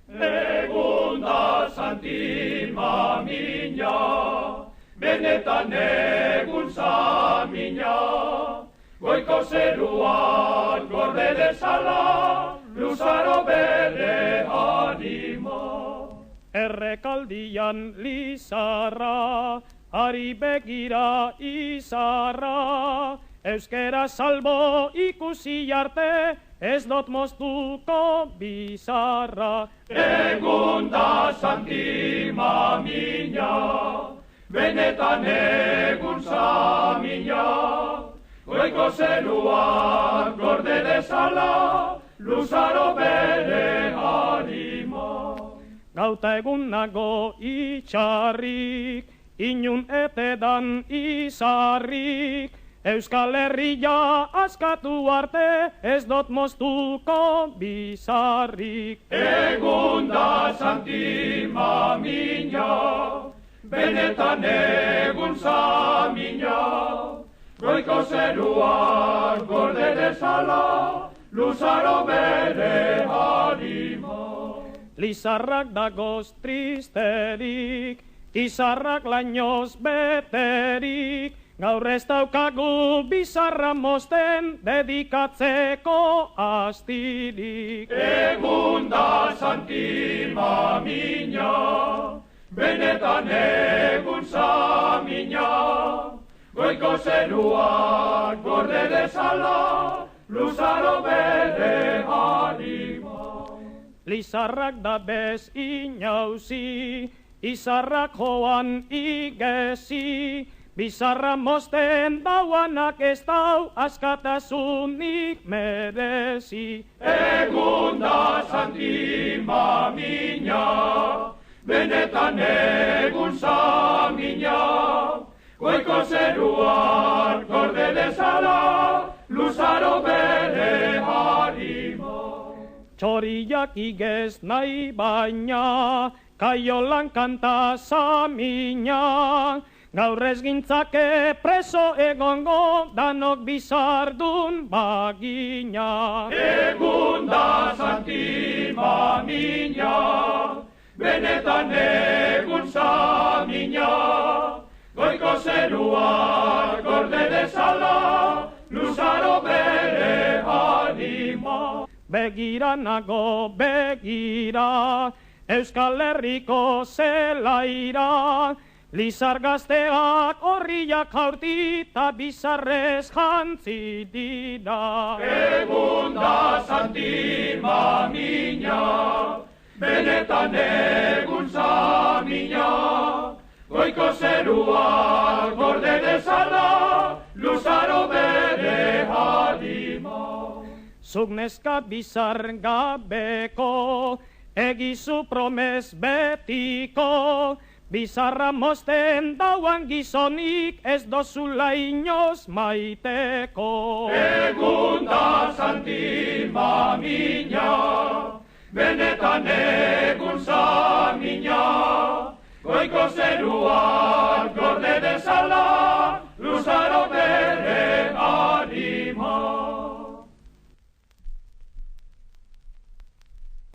Egun da santima mina, benetan egun samina, goiko zeruan gorde dezala, luzaro bere anima. Errekaldian Lizarra, ari begira izarra, euskera salbo ikusi arte, ez dot moztuko bizarra. Egun da santima mina, benetan egun samina, goiko zeruan gorde dezala, luzaro bere anima. Gauta egun nago itxarrik, inun etedan izarrik, Euskal Herria askatu arte, ez dot moztuko bizarrik. Egun da santima mina, benetan egun samina, goiko zeruan gorde dezala, luzaro bere anima. Lizarrak dagoz tristerik, izarrak lainoz beterik, gaur ez daukagu bizarra mozten dedikatzeko astirik. Egun da santima mina, benetan egun samina, goiko zeruak gorde dezala, luzaro bere anima. Lizarrak da bez inauzi, izarrak joan igezi, bizarra mozten dauanak ez dau askatasunik merezi. Egun da santima mina, benetan egun samina, goiko zeruan gorde dezala, luzaro bere anima. Txoriak igez nahi baina, kaiolan kanta samina, gaur ez gintzake preso egongo, danok bizardun bagina. Egun da santima mina, benetan egun samina, goiko zeruak gorde dezala, luzaro bere anima. Begira nago begira, Euskal Herriko zelaira, Lizar gazteak horriak jaurtita bizarrez jantzi dira. Egun da santima mina, benetan egun samina, goiko zeruak gorde dezala, luzaro bere anima. Zuk neska bizar gabeko, egizu promes betiko, bizarra mozten dauan gizonik ez dozula inoz maiteko. Egun da santima mina, benetan egun samina, goiko zeruak gorde dezala,